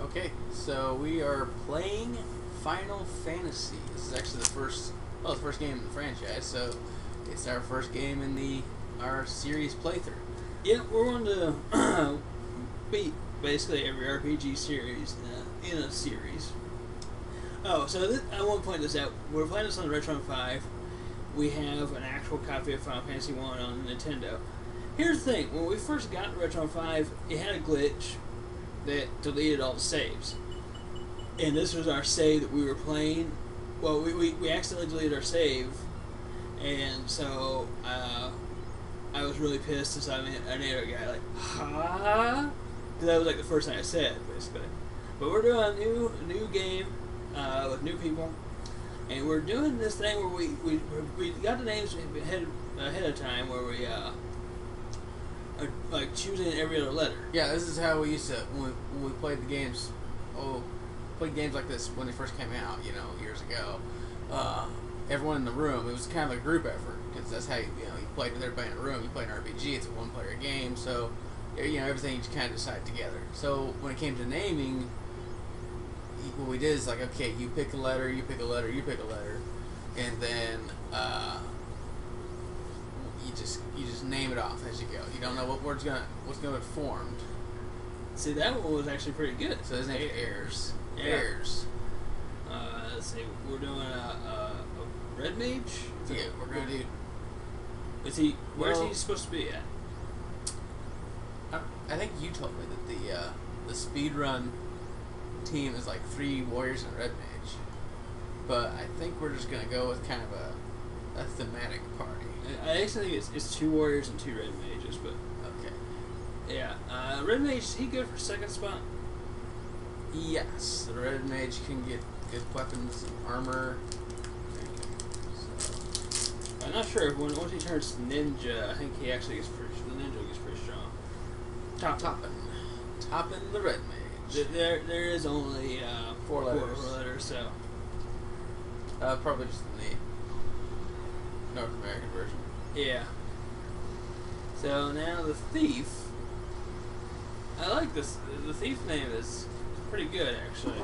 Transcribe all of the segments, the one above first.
Okay, so we are playing Final Fantasy. This is actually the first game in the franchise, so it's our first game in our series playthrough. Yeah, we're going to beat basically every RPG series in a series. Oh, so I want to point this out. We're playing this on the Retron 5. We have an actual copy of Final Fantasy 1 on Nintendo. Here's the thing. When we first got the Retron 5, it had a glitch that deleted all the saves. And this was our save that we were playing. Well, we accidentally deleted our save. And so I was really pissed. So I made a guy like, huh? Because that was like the first thing I said, basically. But we're doing a new game with new people. And we're doing this thing where we got the names ahead of time, where we are like choosing every other letter. Yeah, this is how we used to when we played the games. Played games like this when they first came out, years ago. Everyone in the room, it was kind of a group effort, because that's how you played with everybody in a room. You play an RPG, it's a one-player game, so everything you just kind of decide together. So when it came to naming, what we did is like, okay, you pick a letter, you pick a letter, you pick a letter, and then you just name it off as you go. You don't know what's gonna be formed. See, that one was actually pretty good. So his name is Eros. Yeah. Eros. Let's see, we're doing a red mage. Yeah, we're gonna do. Where's he supposed to be at? I think you told me that the speedrun team is like 3 warriors and a red mage, but I think we're just gonna go with kind of a thematic party. I actually think it's 2 warriors and 2 red mages, but okay. Yeah, red mage, is he good for second spot? Yes, the red mage can get good weapons and armor. So. I'm not sure if once he turns ninja, I think he actually gets the ninja gets pretty strong. Toppin the red mage. There is only 4 letters. 4 letters, so probably just in the North American version. Yeah. So now the thief. I like this. The thief name is pretty good, actually.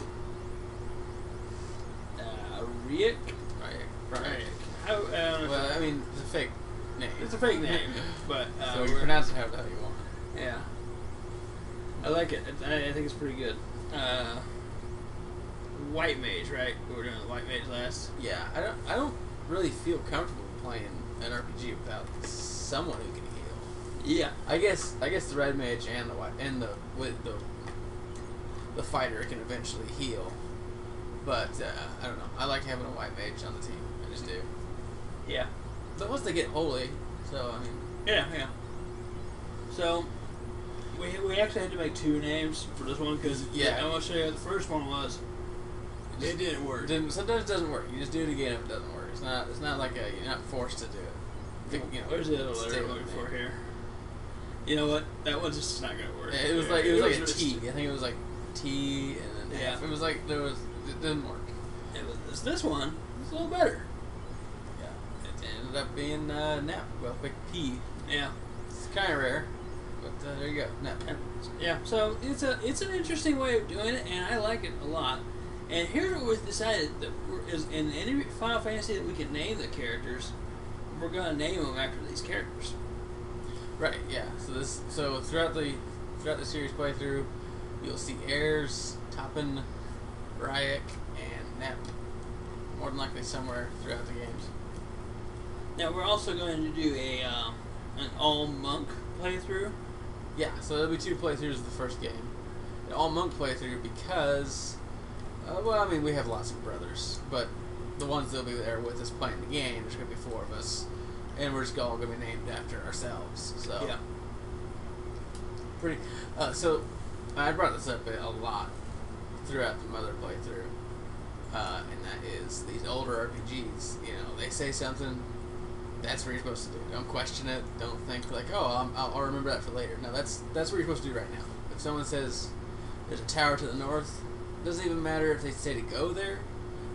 Riek. Right. Well, I mean, it's a fake name. It's a fake name, but so you pronounce it however you want. Yeah. I like it. I think it's pretty good. White mage, right? We were doing the white mage last. Yeah, I don't really feel comfortable playing an RPG without someone who can heal. Yeah. I guess the red mage and the fighter can eventually heal, but I don't know. I like having a white mage on the team. I just do. Yeah. But once they get holy, so I mean. Yeah. So we actually had to make 2 names for this one because I want to show you what the first one was. It didn't work. Sometimes it doesn't work. You just do it again if it doesn't work. It's not like you're not forced to do it. Where's the other letter we're looking for here? You know what? That one's just not gonna work. It was like a T. I think it was like T and then F. It was like it didn't work. This one. It's a little better. Yeah. It ended up being Nap. Well, big P. Yeah. It's kind of rare, but there you go. Nap. Yeah. So it's an interesting way of doing it, and I like it a lot. And here's what we've decided that is in any Final Fantasy that we can name the characters, we're gonna name them after these characters. Right. Yeah. So throughout the series playthrough, you'll see Eros, Toppin, Riek, and Nep. More than likely somewhere throughout the games. Now we're also going to do an all monk playthrough. Yeah. So there'll be 2 playthroughs of the first game. An all monk playthrough because. Well, I mean, we have lots of brothers, but the ones that'll be there with us playing the game, there's going to be 4 of us, and we're just all going to be named after ourselves. So yeah, pretty. So I brought this up a lot throughout the Mother playthrough, and that is these older RPGs. They say something, that's what you're supposed to do. Don't question it. Don't think like, oh, I'll remember that for later. No, that's what you're supposed to do right now. If someone says there's a tower to the north. Doesn't even matter if they say to go there.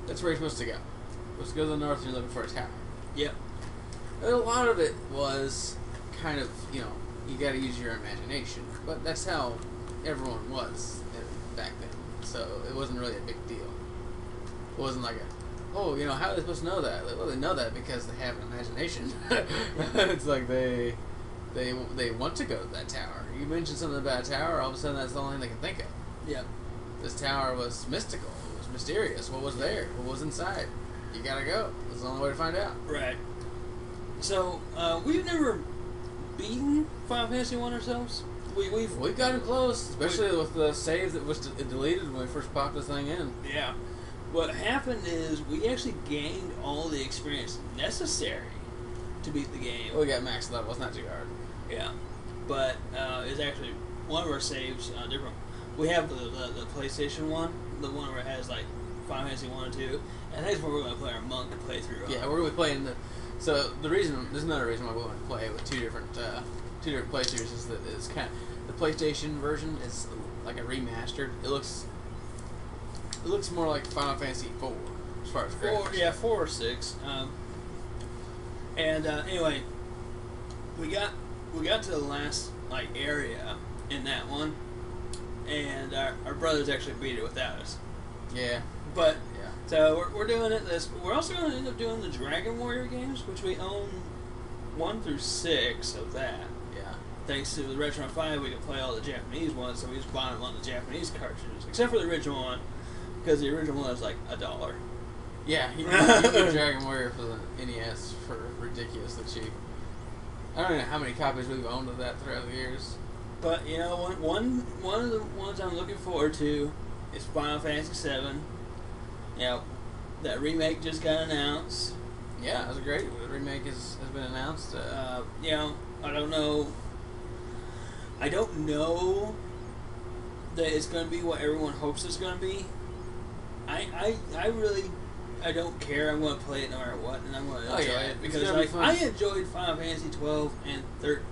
That's where you're supposed to go. You're supposed to go to the north and you're looking for a tower. Yep. And a lot of it was kind of, you got to use your imagination. But that's how everyone was back then, so it wasn't really a big deal. It wasn't like how are they supposed to know that? Like, well, they know that because they have an imagination. It's like they want to go to that tower. You mentioned something about a tower, all of a sudden that's the only thing they can think of. Yeah. This tower was mystical. It was mysterious. What was there? What was inside? You gotta go. That's the only way to find out. Right. So, we've never beaten Final Fantasy 1 ourselves. We've gotten close, especially with the save that was deleted when we first popped this thing in. Yeah. What happened is we actually gained all the experience necessary to beat the game. We got max level. It's not too hard. Yeah. But it's actually one of our saves different. We have the PlayStation one, the one where it has like Final Fantasy 1 and 2, and that's where we're going to play our monk playthrough. Yeah, we're going to be playing there's another reason why we want to play with two different playthroughs is that it's kind of, the PlayStation version is like a remastered. It looks more like Final Fantasy 4 as far as graphics. 4 or 6. Anyway, we got to the last like area in that one, and our brothers actually beat it without us. Yeah. But yeah. So we're doing it. We're also going to end up doing the Dragon Warrior games, which we own 1 through 6 of that. Yeah. Thanks to the Retron 5, we can play all the Japanese ones, so we just bought them on the Japanese cartridges, except for the original one, because the original one was like $1. Yeah, you get Dragon Warrior for the NES for ridiculously cheap. I don't know how many copies we've owned of that throughout the years. But you know, one of the ones I'm looking forward to is Final Fantasy VII. You know, that remake just got announced. Yeah, it was great. The remake has been announced. You know, I don't know that it's going to be what everyone hopes it's going to be. I really don't care. I'm going to play it no matter what, and I'm going to enjoy it because like I enjoyed Final Fantasy 12 and 13.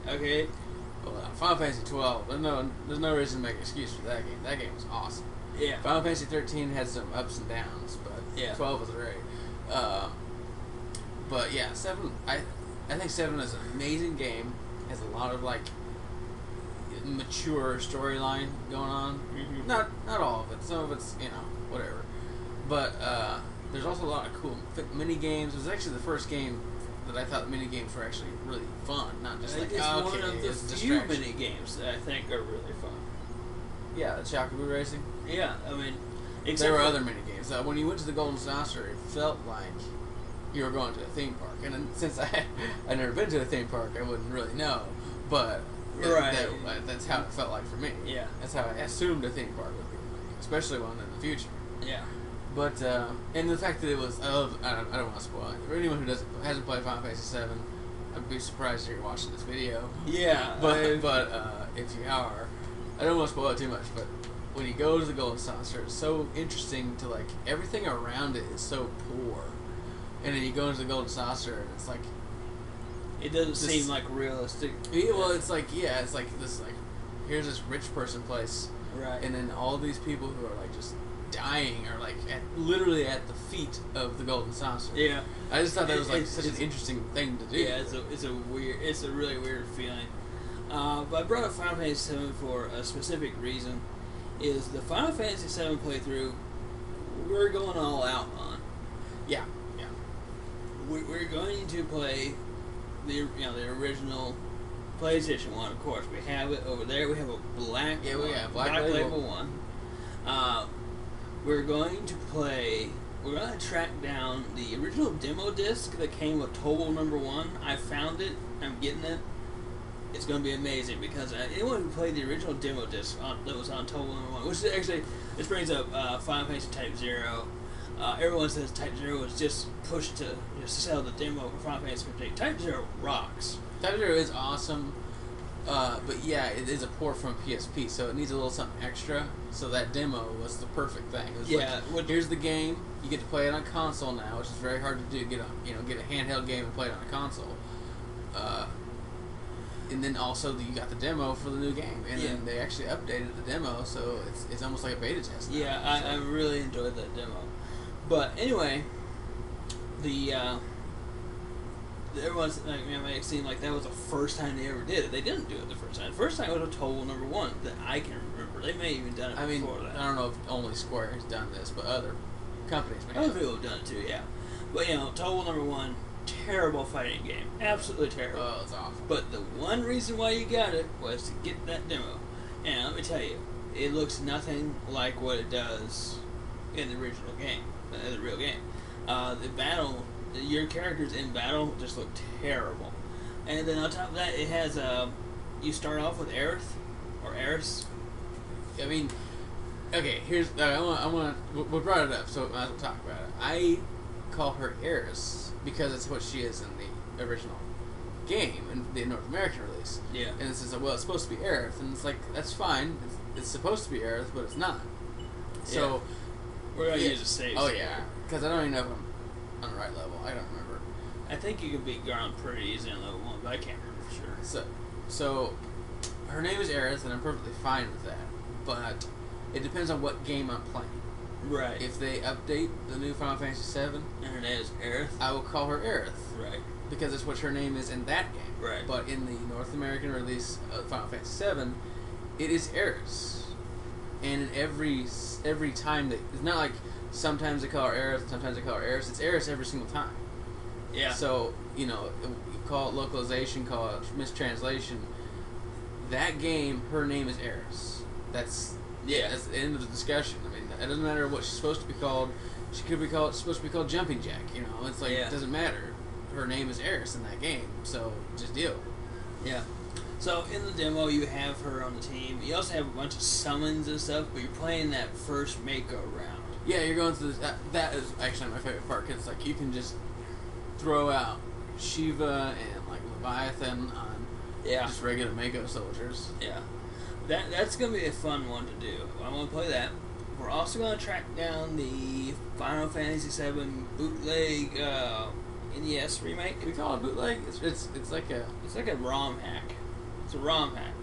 Okay. Well, Final Fantasy 12. There's no reason to make an excuse for that game. That game was awesome. Yeah. Final Fantasy 13 had some ups and downs, but 12 was great. But yeah, 7. I think 7 is an amazing game. Has a lot of like mature storyline going on. Mm-hmm. Not all of it. Some of it's whatever. But there's also a lot of cool mini games. It was actually the first game that I thought mini games were actually really fun, not just like it's one of the few mini games that I think are really fun. Yeah, the Chocobo Racing. Yeah, I mean, there were other mini games. When you went to the Golden Saucer, it felt like you were going to a theme park. And then, since I'd never been to a theme park, I wouldn't really know. But that's how it felt like for me. Yeah, that's how I assumed a theme park would be, especially one in the future. Yeah. But and the fact that it was, I don't want to spoil it. For anyone who hasn't played Final Fantasy VII, I'd be surprised if you're watching this video. Yeah. But if you are, I don't want to spoil it too much. But when you go to the Golden Saucer, it's so interesting to like everything around it is so poor, and then you go into the Golden Saucer and it's like it doesn't seem like realistic. Yeah, well, it's like this here's this rich person place, right? And then all these people who are like just dying are like literally at the feet of the Golden Saucer. Yeah, I just thought that was like such an interesting thing to do. Yeah, it's a really weird feeling. But I brought up Final Fantasy VII for a specific reason. Is the Final Fantasy VII playthrough we're going all out on? Yeah. We're going to play the original PlayStation one, of course. We have it over there. We have a black label one. We're going to track down the original demo disc that came with Tobal #1. I found it. I'm getting it. It's going to be amazing because anyone who played the original demo disc that was on Tobal #1, which is actually, this brings up Final Fantasy Type 0. Everyone says Type 0 was just pushed to sell the demo for Final Fantasy 15. Type 0 rocks. Type 0 is awesome. But yeah, it is a port from PSP, so it needs a little something extra. So that demo was the perfect thing. It was here's the game. You get to play it on console now, which is very hard to do. Get a handheld game and play it on a console. And then also you got the demo for the new game, and then they actually updated the demo, so it's almost like a beta test now. Yeah, I really enjoyed that demo. But anyway, the everyone's like, it may seem like that was the first time they ever did it. They didn't do it the first time. The first time was a total #1 that I can remember. They may have even done it before that. I don't know if only Square has done this, but other companies may Other have. people have done it too, yeah. But total #1, terrible fighting game, absolutely terrible. Oh, it's awful. But the one reason why you got it was to get that demo, and let me tell you, it looks nothing like what it does in the original game, the real game. The battle, your characters in battle just look terrible, and then on top of that, it has you start off with Eros. I mean, okay. Here's I want we brought it up, so I might as well talk about it. I call her Eros because it's what she is in the original game, in the North American release. Yeah. And it says, well, it's supposed to be Aerith, and it's like, that's fine. It's supposed to be Aerith, but it's not. So we're gonna use a save. Oh yeah, because I don't even know if I'm on the right level. I don't remember. I think you can beat Garland pretty easy on level 1, but I can't remember for sure. So her name is Aerith, and I'm perfectly fine with that. But it depends on what game I'm playing. Right. If they update the new Final Fantasy VII, and her name is Aerith, I will call her Aerith. Right. Because it's what her name is in that game. Right. But in the North American release of Final Fantasy VII, it is Eros. And in every time that it's not like sometimes they call her Aerith, sometimes they call her Eros. It's Eros every single time. Yeah. So you call it localization, call it mistranslation. That game, her name is Eros. That's the end of the discussion. I mean, it doesn't matter what she's supposed to be called. She could be supposed to be called Jumping Jack. It's like it doesn't matter. Her name is Eros in that game, so just deal. Yeah. So in the demo, you have her on the team. You also have a bunch of summons and stuff, but you're playing that first Mako round. Yeah, you're going through this. That is actually my favorite part because like you can just throw out Shiva and like Leviathan on just regular Mako soldiers. Yeah. That's gonna be a fun one to do. I'm gonna play that. We're also gonna track down the Final Fantasy VII bootleg NES remake. Can we call it bootleg? It's like a ROM hack. It's a ROM hack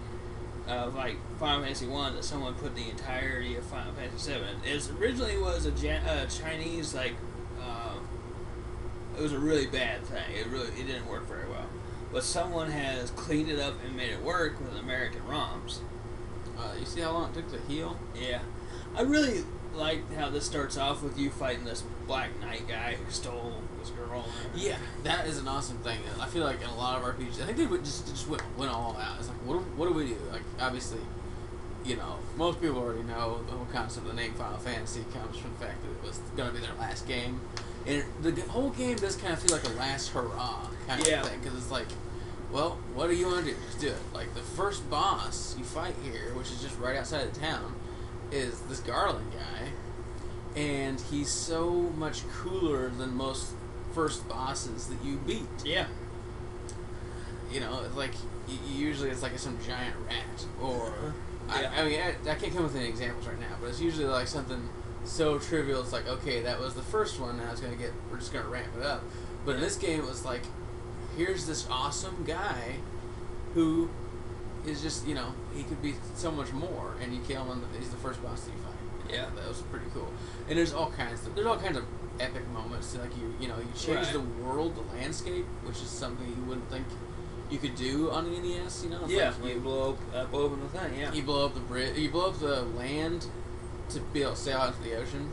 of like Final Fantasy 1 that someone put the entirety of Final Fantasy 7. It originally was a Chinese it was a really bad thing. It didn't work very well. But someone has cleaned it up and made it work with American ROMs. You see how long it took to heal? Yeah. I really liked how this starts off with you fighting this Black Knight guy who stole this girl. Yeah, that is an awesome thing. I feel like in a lot of RPGs, I think they would just went all out. It's like, what do we do? Like, obviously, most people already know the whole concept of the name Final Fantasy comes from the fact that it was going to be their last game. And the whole game does kind of feel like a last hurrah kind of thing. Because it's like, well, what do you want to do? Just do it. Like, the first boss you fight here, which is just right outside of town, is this Garland guy. And he's so much cooler than most first bosses that you beat. Yeah. It's like, usually it's like some giant rat. Or, I mean, I can't come with any examples right now, but it's usually like something so trivial. It's like, okay, that was the first one, now we're just going to ramp it up. But in this game, it was like, here's this awesome guy who is just, he could be so much more, and you kill him, and he's the first boss that you fight. Yeah. That was pretty cool. And there's all kinds of epic moments. Like, you change the world, the landscape, which is something you wouldn't think you could do on the NES, Yeah, you blow open the thing, yeah. You blow up the bridge, you blow up the land to be able to sail out into the ocean,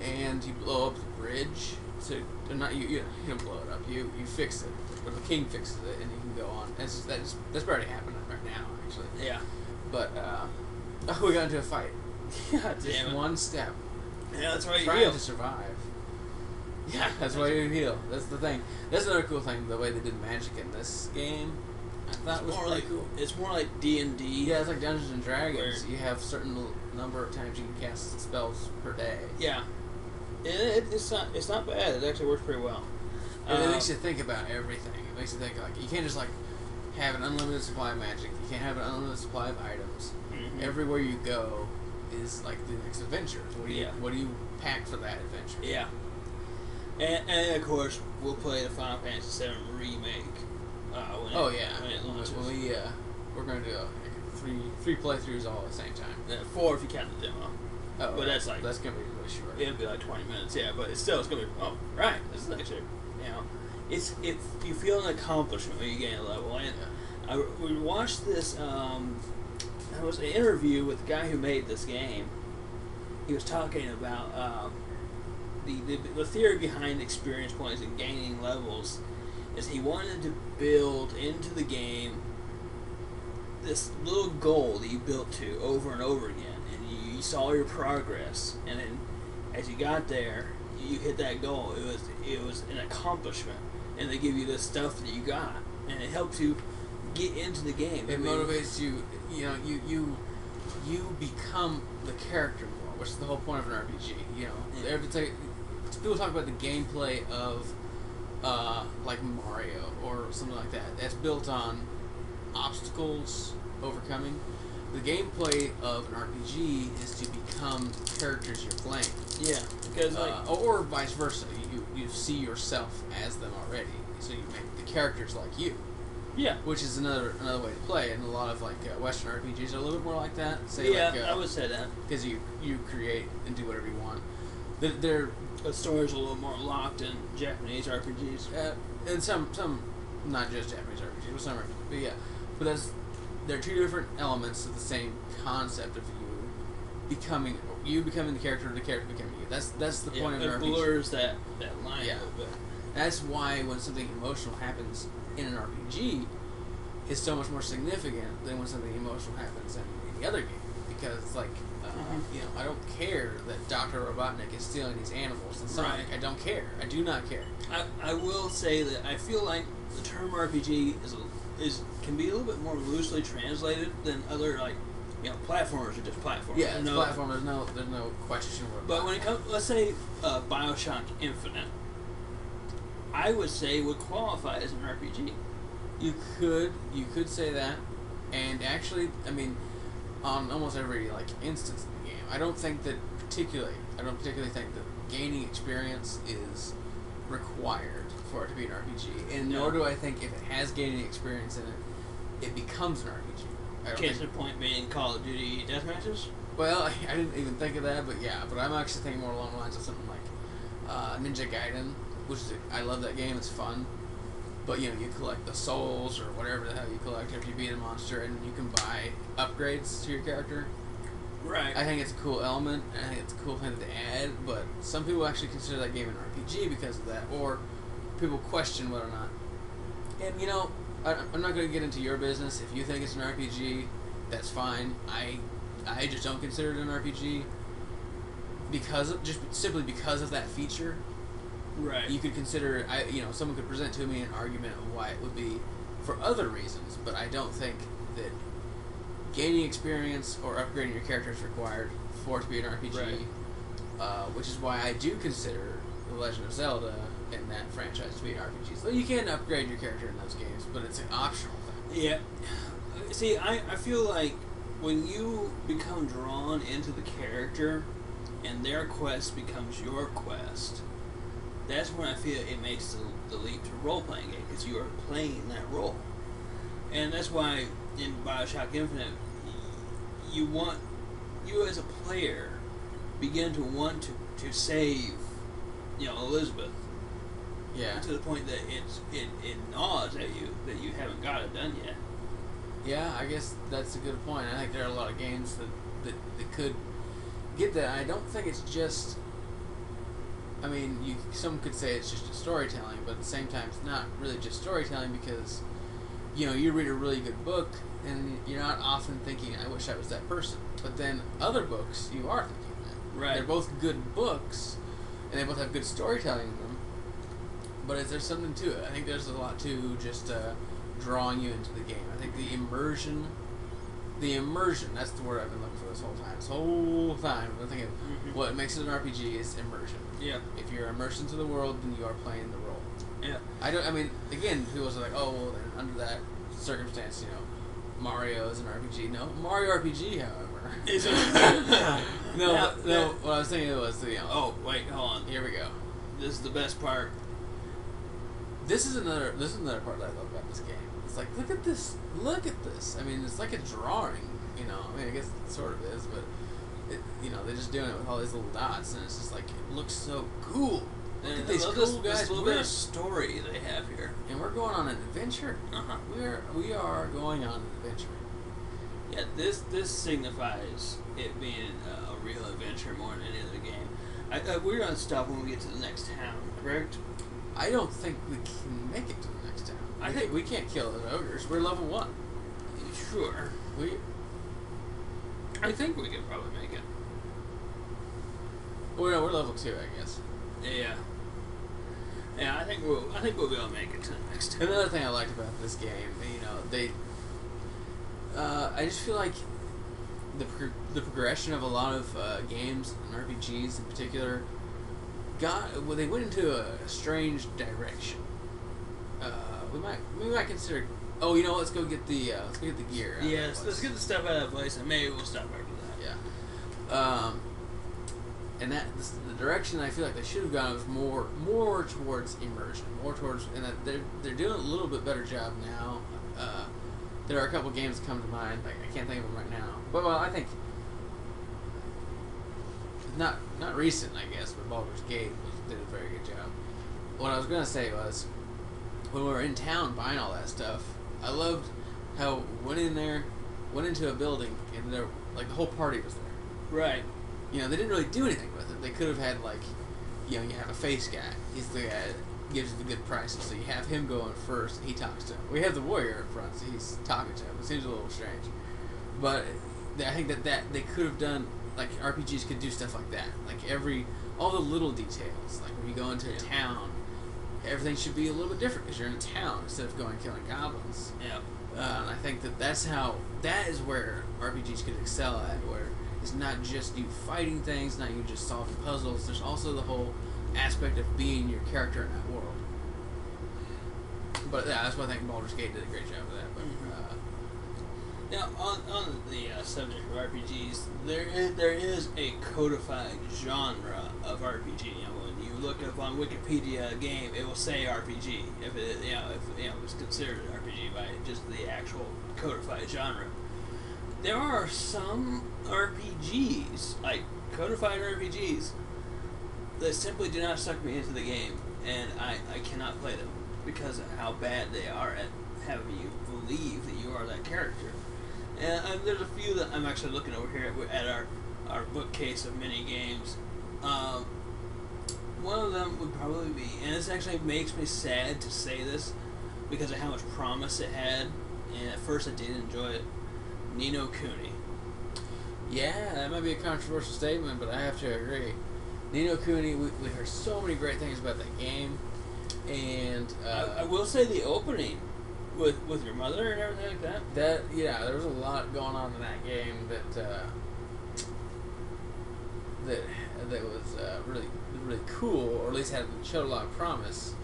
and you blow up the bridge to, not you don't blow it up, you fix it, or the king fixes it, and you can go on. That's already happening right now, actually. Yeah. But, we got into a fight. God Just damn it. one step. Yeah, that's why you Trying heal. to survive. Yeah, that's why you heal. That's the thing. That's another cool thing, the way they did magic in this game. I thought was pretty cool. It's more like D&D. Yeah, it's like Dungeons and Dragons. You have certain number of times you can cast spells per day. Yeah. It's not bad. It actually works pretty well. And it makes you think about everything. It makes you think, like, you can't just, like, have an unlimited supply of magic. You can't have an unlimited supply of items. Mm-hmm. Everywhere you go is, like, the next adventure. What do you pack for that adventure? Yeah. And of course, we'll play the Final Fantasy VII remake. When it launches. We're going to do three playthroughs all at the same time. 4 if you count the demo. Oh, but that's going to be really short. It'll be like 20 minutes, yeah. But it's going to be right. This is actually, you feel an accomplishment when you gain a level. And we watched this. It was an interview with the guy who made this game. He was talking about the theory behind experience points and gaining levels is he wanted to build into the game this little goal that you built to over and over again, and you saw your progress, and then as you got there, you hit that goal. It was an accomplishment, and they give you the stuff that you got, and it helps you get into the game. It motivates you. You know, you become the character more, which is the whole point of an RPG. You know, people talk about the gameplay of like Mario or something like that. That's built on obstacles overcoming. The gameplay of an RPG is to become characters you're playing. Yeah, because or vice versa. You see yourself as them already, so you make the characters like you. Yeah, which is another way to play, and a lot of like Western RPGs are a little bit more like that. I would say that because you create and do whatever you want. The story's a little more locked in Japanese RPGs, and some not just Japanese RPGs, but some are. But yeah, but there are two different elements of the same concept of you becoming the character, the character becoming you. That's the point of an RPG. It blurs that line a little bit. That's why when something emotional happens in an RPG, it's so much more significant than when something emotional happens in any other game. Because it's like, you know, I don't care that Dr. Robotnik is stealing these animals and Sonic. Right. I don't care. I do not care. I will say that I feel like the term RPG can be a little bit more loosely translated than other, like, you know, platformers are just platformers. Yeah, it's platform. There's no question. But when it comes, let's say BioShock Infinite, I would say would qualify as an RPG. You could say that, and actually, I mean, on almost every like instance in the game, I don't particularly think that gaining experience is required for it to be an RPG, and nor do I think if it has gaining experience in it, it becomes an RPG. Case in point being Call of Duty deathmatches. Well, I didn't even think of that, but yeah, but I'm actually thinking more along the lines of something like Ninja Gaiden. Which is, I love that game, it's fun. But, you know, you collect the souls or whatever the hell you collect after you beat a monster, and you can buy upgrades to your character. Right. I think it's a cool element, and I think it's a cool thing to add, but some people actually consider that game an RPG because of that, or people question whether or not. And, you know, I'm not going to get into your business. If you think it's an RPG, that's fine. I just don't consider it an RPG simply because of that feature. Right. You could consider, someone could present to me an argument of why it would be for other reasons, but I don't think that gaining experience or upgrading your character is required for it to be an RPG, right. Which is why I do consider The Legend of Zelda and that franchise to be an RPG. So you can upgrade your character in those games, but it's an optional thing. Yeah. See, I feel like when you become drawn into the character and their quest becomes your quest, that's when I feel it makes the leap to a role-playing game, because you are playing that role. And that's why in BioShock Infinite, you as a player begin to want to save, Elizabeth. Yeah. To the point that it gnaws at you that you haven't got it done yet. Yeah, I guess that's a good point. I think there are a lot of games that could get that. I don't think it's just... I mean, some could say it's just storytelling, but at the same time, it's not really just storytelling because, you read a really good book and you're not often thinking, I wish I was that person. But then other books, you are thinking that. Right. They're both good books, and they both have good storytelling in them, but there's something to it. I think there's a lot to just drawing you into the game. I think the immersion, that's the word I've been looking for this whole time. This whole time, I'm thinking what makes it an RPG is immersion. Yeah. If you're immersed into the world, then you are playing the role. Yeah. Again, people are like, oh, well, then under that circumstance, Mario is an RPG. No, Mario RPG, however. Is it? No, what I was thinking was, oh, wait, hold on. Here we go. This is the best part. This is another part that I love about this game. It's like, look at this. I mean, it's like a drawing, I guess it sort of is, but, they're just doing it with all these little dots, and it's just like, it looks so cool. Look And at these I love cool this guys. little bit of story they have here. And we're going on an adventure. Uh-huh. We are going on an adventure. Yeah, this signifies it being a real adventure more than any other game. We're going to stop when we get to the next town, correct? I don't think we can make it to the next town. I think we can't kill those ogres. We're level 1. Sure. I think we can probably make it. Well, no, we're level 2, I guess. Yeah. Yeah, I think we'll be able to make it to the next town. Another thing I liked about this game, they. I just feel like the progression of a lot of games and RPGs in particular they went into a strange direction. We might consider. Oh, you know, let's go get the gear. Yes, let's get the stuff out of that place, and maybe we'll stop after that. Yeah. And the direction I feel like they should have gone was more towards immersion, more towards, and that they're doing a little bit better job now. There are a couple games that come to mind. Like, I can't think of them right now, but I think not recent, I guess. But Baldur's Gate did a very good job. What I was gonna say was, when we were in town buying all that stuff, I loved how we went into a building, and the whole party was there. Right. You know, they didn't really do anything with it. They could have had, you have a face guy. He's the guy that gives you the good prices. So you have him going first, and he talks to him. We have the warrior up front, so he's talking to him. It seems a little strange. But I think that they could have done, RPGs could do stuff like that. All the little details. Like, when you go into a town, everything should be a little bit different because you're in a town instead of going killing goblins. Yeah. And I think that is where RPGs could excel at, where it's not just you fighting things, not you just solving puzzles. There's also the whole aspect of being your character in that world. But yeah, that's why I think Baldur's Gate did a great job of that. But, now, on the subject of RPGs, there is a codified genre of RPG. You know, when you look up on Wikipedia a game, it will say RPG if it's considered an RPG by just the actual codified genre. There are some RPGs, like codified RPGs, that simply do not suck me into the game, and I cannot play them because of how bad they are at having you believe that you are that character. And there's a few that I'm actually looking over here at our bookcase of Minigames. One of them would probably be, and this actually makes me sad to say this because of how much promise it had, and at first I did enjoy it, Ni no Kuni. yeah, that might be a controversial statement, but I have to agree. Ni no Kuni, we heard so many great things about that game, and I will say the opening with your mother and everything like that. There was a lot going on in that game that was really cool, or at least showed a lot of promise.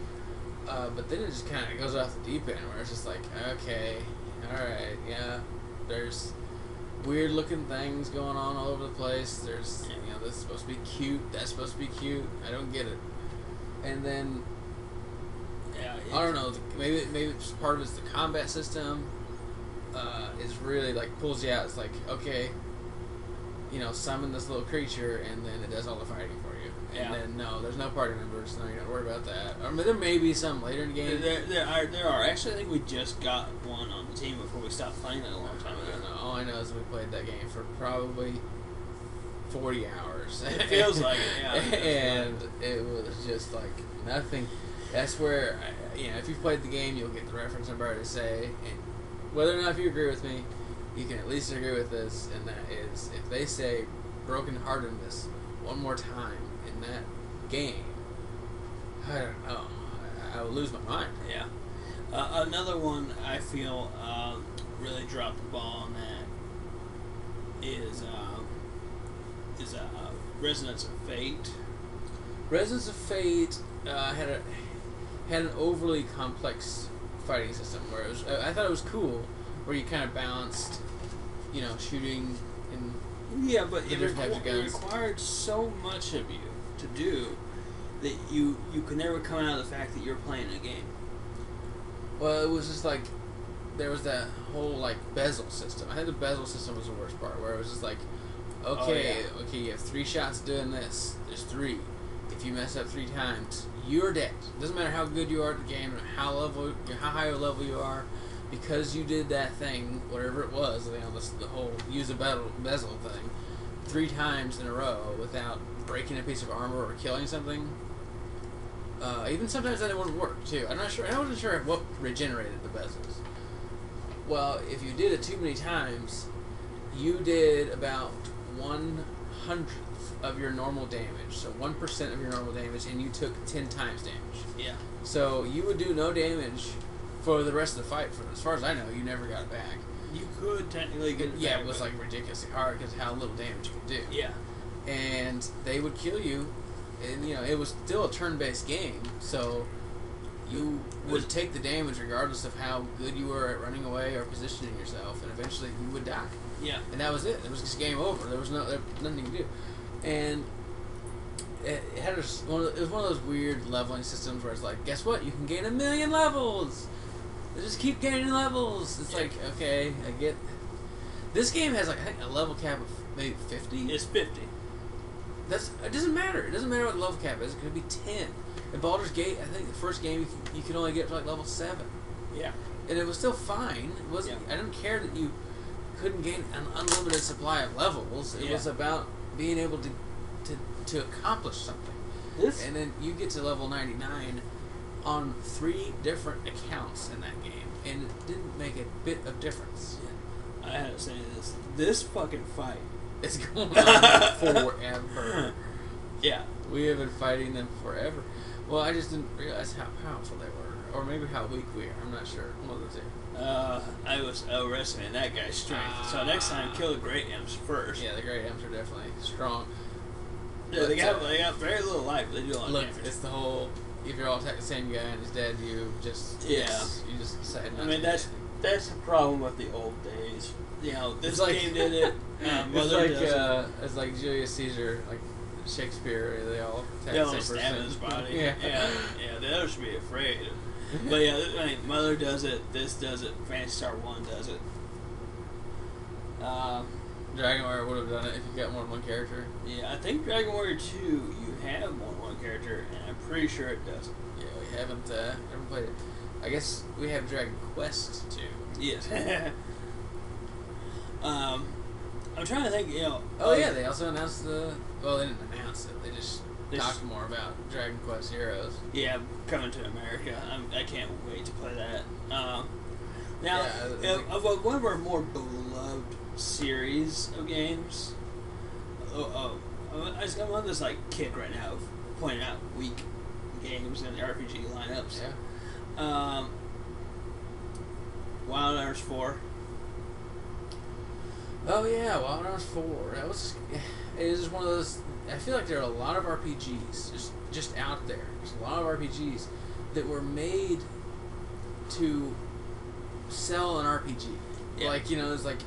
But then it just kind of goes off the deep end, where it's just like, okay, all right, yeah, there's weird looking things going on all over the place. There's this is supposed to be cute, that's supposed to be cute. I don't get it. And then I don't know. Maybe it's part of it's the combat system. Is really pulls you out. It's like, okay, summon this little creature, and then it does all the fighting for you. And then no, there's no party members, so you don't worry about that. I mean, there may be some later in the game. There are. Actually, I think we just got one on the team before we stopped playing it a long time ago. All I know is we played that game for probably 40 hours. It feels like it, yeah. And it was just nothing. That's where, if you've played the game, you'll get the reference I'm about to say. And whether or not if you agree with me, you can at least agree with this, and that is, if they say brokenheartedness one more time in that game, I don't know, I will lose my mind. Yeah. Another one I feel really dropped the ball on that is Resonance of Fate. Resonance of Fate had an overly complex fighting system where it was. I thought it was cool, where you kind of balanced, shooting and but it required so much of you to do that you could never come out of the fact that you're playing a game. Well, it was just there was that whole bezel system. I think the bezel system was the worst part, where it was just okay, you have 3 shots doing this. There's 3. if you mess up 3 times, you're dead. Doesn't matter how good you are at the game, or how high a level you are, because you did that thing, whatever it was, the whole use a bezel thing, 3 times in a row without breaking a piece of armor or killing something. Even sometimes that wouldn't work too. I'm not sure. I wasn't sure what regenerated the bezels. Well, if you did it too many times, you did about 1/100th of your normal damage. So 1% of your normal damage, and you took 10 times damage. Yeah. So you would do no damage for the rest of the fight. For as far as I know, you never got it back. You could technically get it back. Yeah, it was like ridiculously hard because of how little damage you could do. Yeah. And they would kill you, and it was still a turn-based game, so you would take the damage regardless of how good you were at running away or positioning yourself, and eventually you would die. Yeah. And that was it. It was just game over. There was nothing you could do. And it was one of those weird leveling systems where it's like, guess what? You can gain 1,000,000 levels. Just keep gaining levels. It's like, okay, I get. This game has like I think a level cap of maybe 50. It's 50. It doesn't matter. It doesn't matter what the level cap is. It could be 10. In Baldur's Gate, I think the first game you could only get to like level 7. Yeah. And it was still fine. It wasn't. Yeah. I didn't care that you couldn't gain an unlimited supply of levels. It was about being able to accomplish something. And then you get to level 99 on 3 different accounts in that game, and it didn't make a bit of difference. Yeah. I had to say this. This fucking fight. It's going on forever. Yeah. We have been fighting them forever. Well, I just didn't realize how powerful they were. Or maybe how weak we are. I'm not sure. One of the two. I was overestimating that guy's strength. So next time, kill the Great Imps first. Yeah, the Great Imps are definitely strong. Yeah, they got very little life, but they do a lot of damage. It's the whole, if you're all attacking the same guy and he's dead, you just decide not to. I mean, that's the problem with the old days. This game did it. It's like Julius Caesar, like Shakespeare. They all attack the same stab person. his body. Yeah. The others should be afraid. But yeah, I mean, Mother does it. This does it. Phantasy Star 1 does it. Dragon Warrior would have done it if you got more than one character. Yeah, I think Dragon Warrior 2, you have more than one character, and I'm pretty sure it doesn't. Yeah, we haven't played it. I guess we have Dragon Quest 2. Yes. I'm trying to think, yeah, they also announced well, they didn't announce it. They just talked more about Dragon Quest Heroes. Yeah, coming to America. I can't wait to play that. One of our more beloved series of games. I'm on this kick right now of pointing out weak games in the RPG lineups. Yeah. Wild Arms 4. Oh yeah, Wild Arms 4. It is just one of those. I feel like there are a lot of RPGs just out there. There's a lot of RPGs that were made to sell an RPG. Yeah. It's like,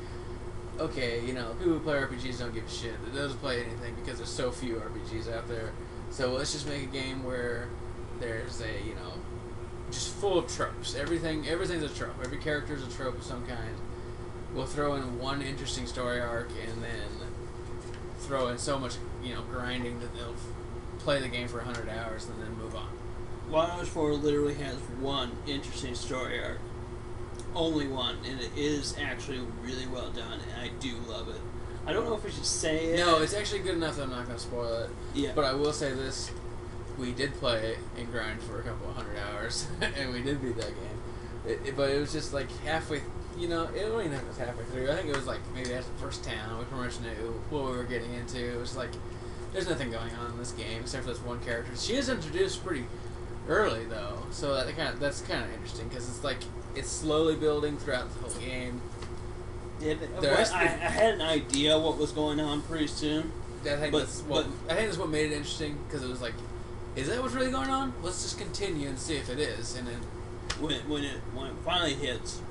okay, people who play RPGs don't give a shit. It doesn't play anything because there's so few RPGs out there. So let's just make a game where there's just full of tropes. Everything's a trope. Every character is a trope of some kind. We'll throw in one interesting story arc and then throw in so much, grinding that they'll play the game for 100 hours and then move on. Wild Arms 4 literally has one interesting story arc. Only one, and it is actually really well done, and I do love it. I don't know if we should say it. No, it's actually good enough that I'm not going to spoil it. Yeah. But I will say this. We did play it and grind for a couple of 100 hours, and we did beat that game. But it was just like halfway, it wasn't even it was halfway through. I think it was like maybe after the first town, we pretty much knew what we were getting into. It was like, there's nothing going on in this game except for this one character. She is introduced pretty early, though, so that's kind of interesting, because it's like, it's slowly building throughout the whole game. Yeah, I had an idea what was going on pretty soon. I think that's what made it interesting, because it was like, is that what's really going on? Let's just continue and see if it is. And then when it finally hits,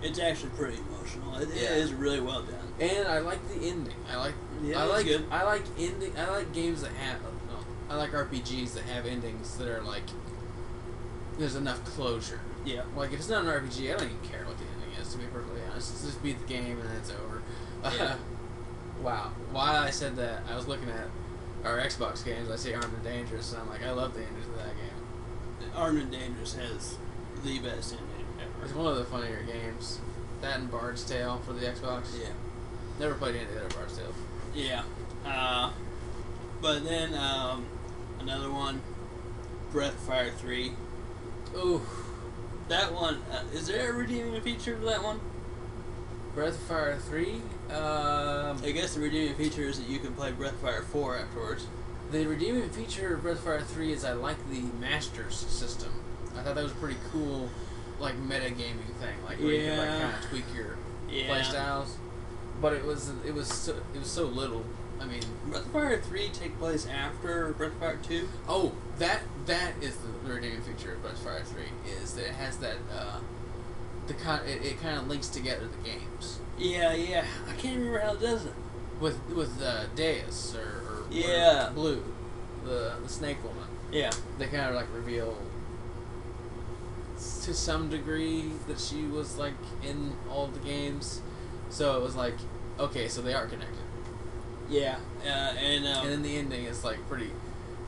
it's actually pretty emotional. It is really well done. And I like the ending. I like ending. I like games that have. I like RPGs that have endings that are like, there's enough closure. Yeah. Like, if it's not an RPG, I don't even care what the ending is, to be perfectly honest. Just beat the game and then it's over. Yeah. Wow. While I said that, I was looking at or Xbox games, I say Armed and Dangerous, and I'm like, I love the endings of that game. Armed and Dangerous has the best ending ever. It's one of the funnier games. That and Bard's Tale for the Xbox. Yeah. Never played any of the other Bard's Tale. Yeah. But then, another one, Breath of Fire 3. Ooh. That one, is there a redeeming feature for that one? Breath of Fire 3? I guess the redeeming feature is that you can play Breath of Fire 4 afterwards. The redeeming feature of Breath of Fire 3 is I like the Masters system. I thought that was a pretty cool, like, metagaming thing. Like, where you could, like, kind of tweak your play styles. But it was so little. I mean, Breath of Fire 3 take place after Breath of Fire 2? Oh, that is the redeeming feature of Breath of Fire 3, is that it has that, it kind of links together the games. Yeah. I can't remember how it does it. With Deus, or Blue, the snake woman. Yeah. They kind of, like, reveal to some degree that she was, like, in all of the games. So it was like, okay, so they are connected. Yeah, and then the ending is, like, pretty...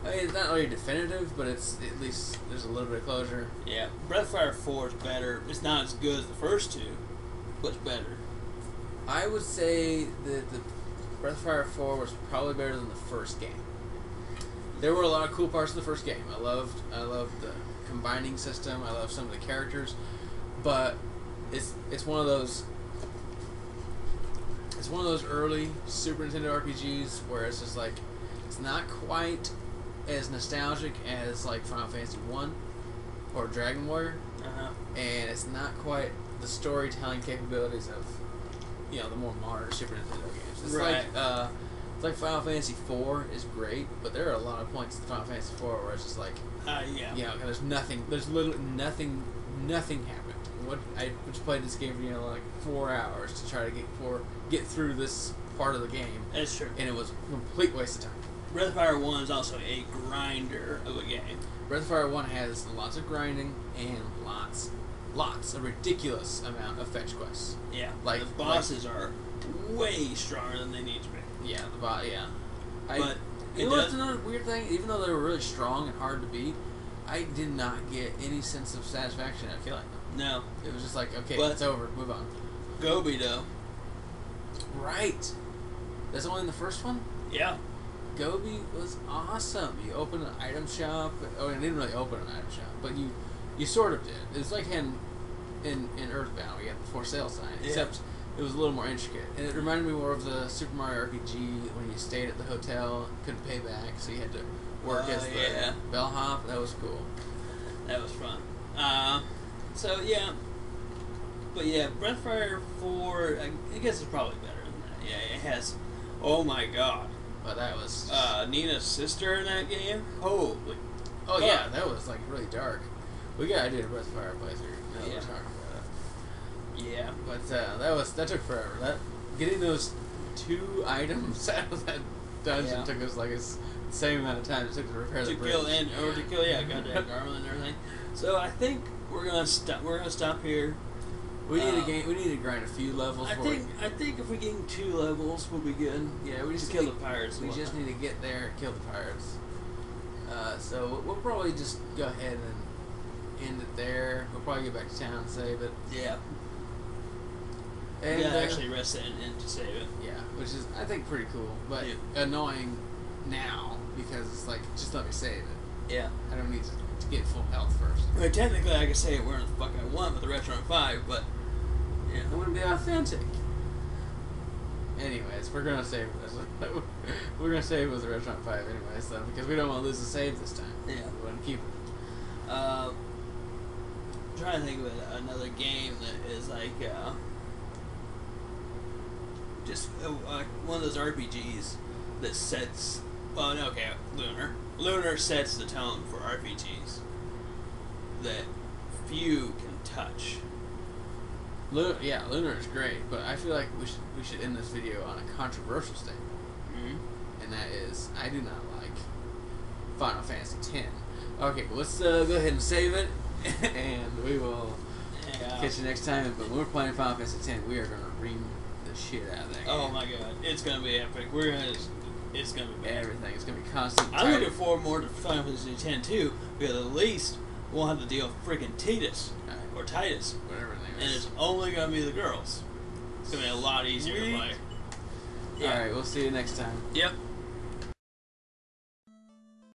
I mean, it's not really definitive, but it's at least there's a little bit of closure. Yeah, Breath of Fire 4 is better. It's not as good as the first two, but it's better. I would say that the Breath of Fire 4 was probably better than the first game. There were a lot of cool parts of the first game. I loved the combining system. I loved some of the characters, but it's one of those... It's one of those early Super Nintendo RPGs where it's just like, it's not quite as nostalgic as, like, Final Fantasy 1 or Dragon Warrior, and it's not quite the storytelling capabilities of, you know, the more modern Super Nintendo games. It's like Final Fantasy 4 is great, but there are a lot of points in Final Fantasy 4 where it's just like, you know, there's literally nothing happened. I just played this game for, you know, like 4 hours to try to get through this part of the game. That's true. And it was a complete waste of time. Breath of Fire 1 is also a grinder of a game. Breath of Fire 1 has lots of grinding and lots, a ridiculous amount of fetch quests. Yeah. Like, the bosses are way stronger than they need to be. Yeah, But you know what's another weird thing? Even though they were really strong and hard to beat, I did not get any sense of satisfaction out of killing them. No. It was just like, okay, but it's over, move on. Gobi, though. Right. That's only in the first one? Yeah. Gobi was awesome. You open an item shop. Oh, I didn't really open an item shop, but you sort of did. It's like in Earthbound, we had the for sale sign, except it was a little more intricate. And it reminded me more of the Super Mario RPG when you stayed at the hotel, couldn't pay back, so you had to work as the bellhop. That was cool. That was fun. But yeah, Breath of Fire 4, I guess it's probably better than that. Yeah, it has, oh my god. But that was... Nina's sister in that game? Holy. Oh yeah, that was, like, really dark. We gotta do a Breath of Fire playthrough. Now we're talking about it. Yeah. But that took forever. Getting those 2 items out of that dungeon took us, like, the same amount of time it took to repair the bridge. Goddamn Garland and everything. So I think we're gonna stop here. We need to grind a few levels. I think if we gain 2 levels, we'll be good. Yeah, we just kill the pirates. We just need to get there, kill the pirates. So we'll probably just go ahead and end it there. We'll probably get back to town and save it. Yeah. And we gotta actually rest it and to save it. Yeah, which is I think pretty cool, but annoying now because it's like just let me save it. Yeah. I don't need to get full health first. Well, technically, I could say it wherever the fuck I want with the Retron 5, but it wouldn't be authentic. Anyways, we're gonna save this. We're gonna save it with the Retron 5 anyways, though, because we don't want to lose the save this time. Yeah. We want to keep it. I'm trying to think of another game that is like just one of those RPGs that sets. Well, no, okay, Lunar. Lunar sets the tone for RPGs that few can touch. Lunar is great, but I feel like we should end this video on a controversial statement, and that is I do not like Final Fantasy X. Okay, let's go ahead and save it, and we will catch you next time. But when we're playing Final Fantasy X, we are gonna ream the shit out of that game. Oh my god, it's gonna be epic. We're gonna it's gonna be bad. Everything. It's gonna be constant. I'm looking forward more to Final Fantasy X too, because at least we'll have to deal with freaking Titus or Titus, whatever his name and is. it's only gonna be the girls. It's gonna be a lot easier to play. Alright, we'll see you next time. Yep.